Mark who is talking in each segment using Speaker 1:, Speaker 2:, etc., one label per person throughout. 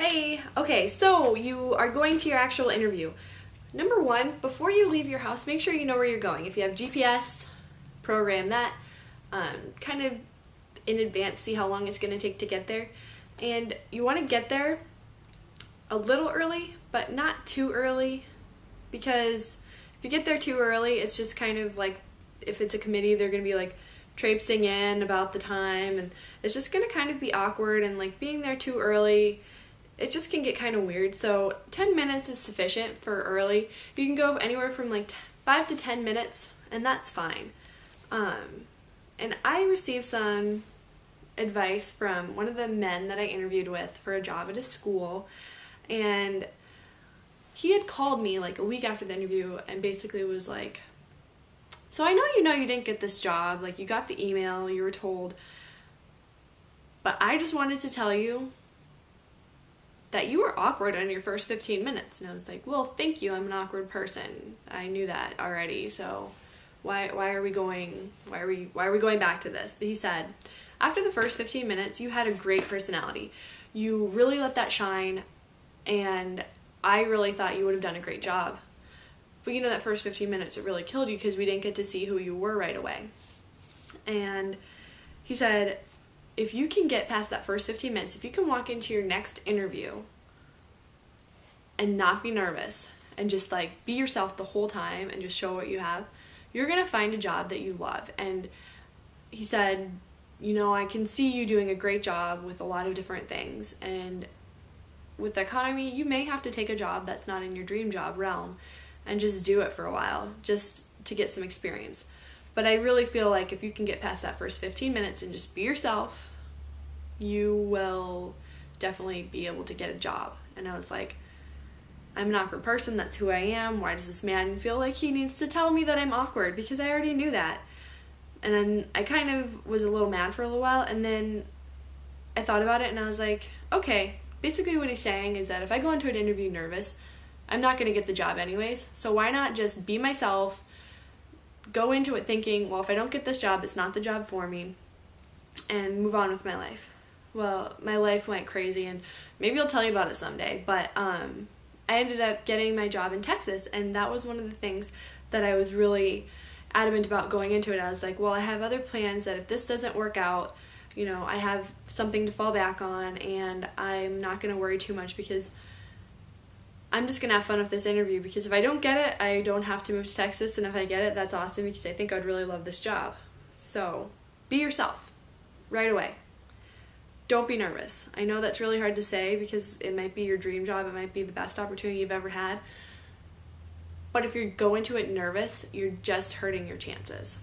Speaker 1: Hey, okay, so you are going to your actual interview. Number one, before you leave your house, make sure you know where you're going. If you have GPS, program that kind of in advance, see how long it's going to take to get there. And you want to get there a little early, but not too early, because if you get there too early, it's just kind of like, if it's a committee, they're going to be like traipsing in about the time, and it's just going to kind of be awkward, and like being there too early, it just can get kind of weird. So 10 minutes is sufficient for early. You can go anywhere from like 5 to 10 minutes, and that's fine. And I received some advice from one of the men that I interviewed with for a job at a school, and he had called me like a week after the interview and basically was like, so I know you didn't get this job, like you got the email, you were told, but I just wanted to tell you that you were awkward on your first 15 minutes. And I was like, well, thank you, I'm an awkward person. I knew that already, so why are we going back to this? But he said, after the first 15 minutes, you had a great personality. You really let that shine, and I really thought you would have done a great job. But you know, that first 15 minutes, it really killed you because we didn't get to see who you were right away. And he said, if you can get past that first 15 minutes, if you can walk into your next interview and not be nervous and just like be yourself the whole time and just show what you have, you're going to find a job that you love. And he said, you know, I can see you doing a great job with a lot of different things. And with the economy, you may have to take a job that's not in your dream job realm and just do it for a while just to get some experience. But I really feel like if you can get past that first 15 minutes and just be yourself, you will definitely be able to get a job. And I was like, I'm an awkward person, that's who I am. Why does this man feel like he needs to tell me that I'm awkward? Because I already knew that. And then I kind of was a little mad for a little while, and then I thought about it and I was like, okay, basically what he's saying is that if I go into an interview nervous, I'm not going to get the job anyways. So why not just be myself, go into it thinking, well, if I don't get this job, it's not the job for me, and move on with my life. Well, my life went crazy, and maybe I'll tell you about it someday, but I ended up getting my job in Texas, and that was one of the things that I was really adamant about going into it. I was like, well, I have other plans that if this doesn't work out, you know, I have something to fall back on, and I'm not going to worry too much because I'm just going to have fun with this interview, because if I don't get it, I don't have to move to Texas, and if I get it, that's awesome because I think I'd really love this job. So be yourself right away. Don't be nervous. I know that's really hard to say because it might be your dream job, it might be the best opportunity you've ever had, but if you go into it nervous, you're just hurting your chances.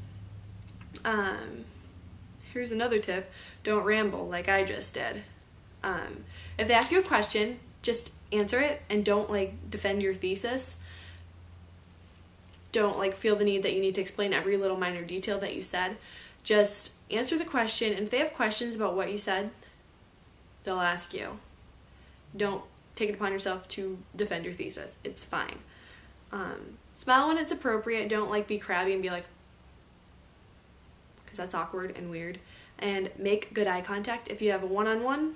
Speaker 1: Here's another tip. Don't ramble like I just did. If they ask you a question, just answer it and don't like defend your thesis. Don't like feel the need that you need to explain every little minor detail that you said. Just answer the question, and if they have questions about what you said, they'll ask you. Don't take it upon yourself to defend your thesis. It's fine. Smile when it's appropriate. Don't like be crabby and be like, because that's awkward and weird. And make good eye contact. If you have a one-on-one,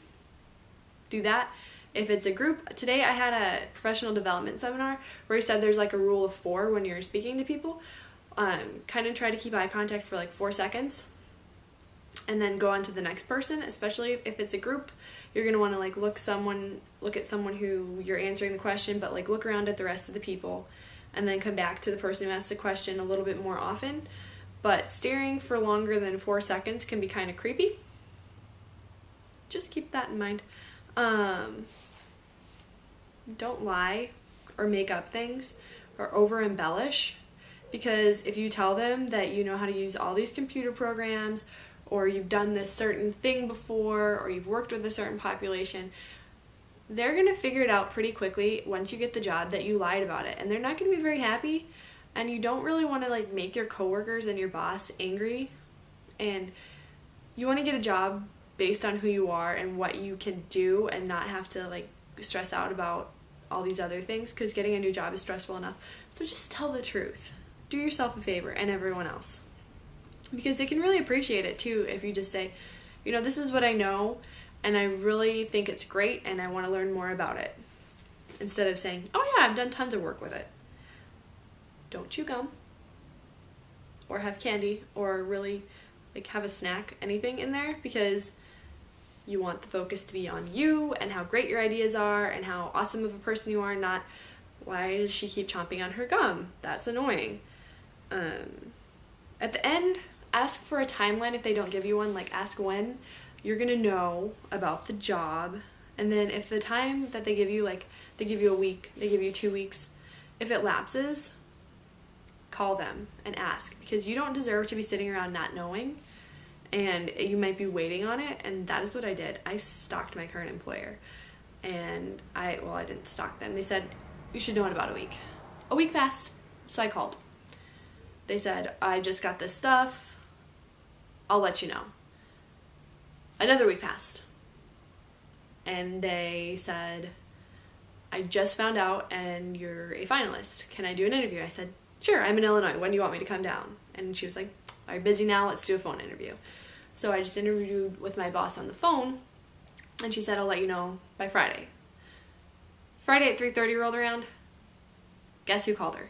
Speaker 1: do that. If it's a group, today I had a professional development seminar where he said there's like a rule of 4 when you're speaking to people. Kind of try to keep eye contact for like 4 seconds and then go on to the next person, especially if it's a group. You're going to want to like look at someone who you're answering the question, but like look around at the rest of the people and then come back to the person who asked the question a little bit more often. But staring for longer than 4 seconds can be kind of creepy. Just keep that in mind. Don't lie or make up things or over embellish, because if you tell them that you know how to use all these computer programs, or you've done this certain thing before, or you've worked with a certain population, they're going to figure it out pretty quickly once you get the job that you lied about it, and they're not going to be very happy. And you don't really want to like make your coworkers and your boss angry, and you want to get a job based on who you are and what you can do, and not have to like stress out about all these other things, because getting a new job is stressful enough. So just tell the truth. Do yourself a favor and everyone else, because they can really appreciate it too if you just say, you know, this is what I know. and I really think it's great and I want to learn more about it. Instead of saying, oh yeah, I've done tons of work with it. Don't chew gum or have candy or really like have a snack, anything in there, because you want the focus to be on you and how great your ideas are and how awesome of a person you are, not why does she keep chomping on her gum? That's annoying. At the end, ask for a timeline if they don't give you one, like ask when you're gonna know about the job. And then if the time that they give you, like they give you a week, they give you 2 weeks, if it lapses, call them and ask, because you don't deserve to be sitting around not knowing, and you might be waiting on it. And that is what I did. I stalked my current employer, and I didn't stalk them. They said, you should know in about a week. A week passed, so I called. They said, I just got this stuff, I'll let you know. Another week passed, and they said, I just found out and you're a finalist. Can I do an interview? I said, sure, I'm in Illinois. When do you want me to come down? And she was like, are you busy now? Let's do a phone interview. So I just interviewed with my boss on the phone, and she said, I'll let you know by Friday. Friday at 3:30 rolled around. Guess who called her?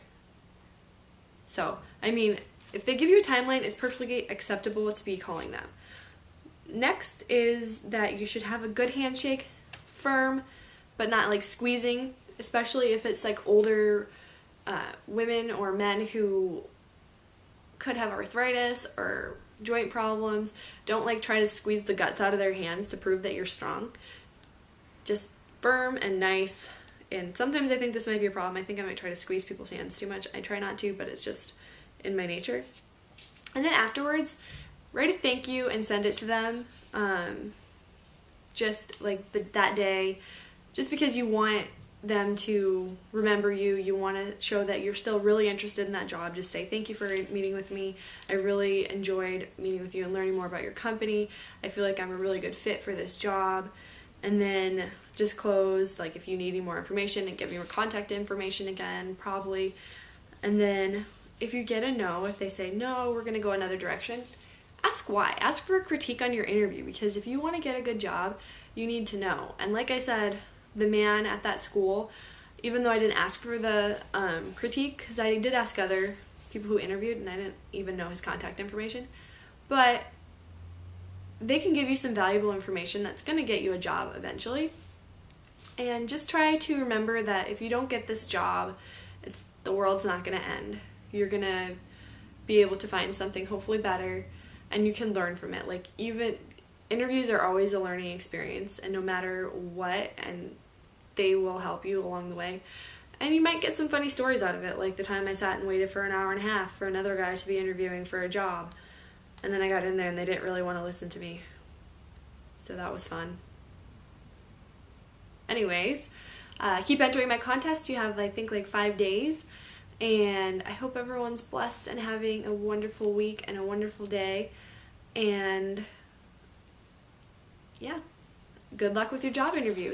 Speaker 1: So, I mean, if they give you a timeline, it's perfectly acceptable to be calling them. Next is that you should have a good handshake, firm, but not like squeezing, especially if it's like older women or men who could have arthritis or joint problems. Don't like try to squeeze the guts out of their hands to prove that you're strong. Just firm and nice. And sometimes I think this might be a problem. I think I might try to squeeze people's hands too much. I try not to, but it's just in my nature. And then afterwards, write a thank you and send it to them. Just like that day, just because you want them to remember you. You want to show that you're still really interested in that job. Just say, thank you for meeting with me. I really enjoyed meeting with you and learning more about your company. I feel like I'm a really good fit for this job. And then just close, like if you need any more information, and give me your contact information again, probably. And then if you get a no, if they say, no, we're going to go another direction, ask why. Ask for a critique on your interview, because if you want to get a good job, you need to know. And like I said, the man at that school, even though I didn't ask for the critique, because I did ask other people who interviewed, and I didn't even know his contact information, but they can give you some valuable information that's going to get you a job eventually. And just try to remember that if you don't get this job, the world's not going to end. You're going to be able to find something hopefully better, and you can learn from it. Like, even interviews are always a learning experience, and no matter what, and they will help you along the way. And you might get some funny stories out of it, like the time I sat and waited for an hour and a half for another guy to be interviewing for a job. And then I got in there and they didn't really want to listen to me. So that was fun. Anyways, keep entering my contest. You have, I think, like 5 days. And I hope everyone's blessed and having a wonderful week and a wonderful day. And yeah, good luck with your job interview.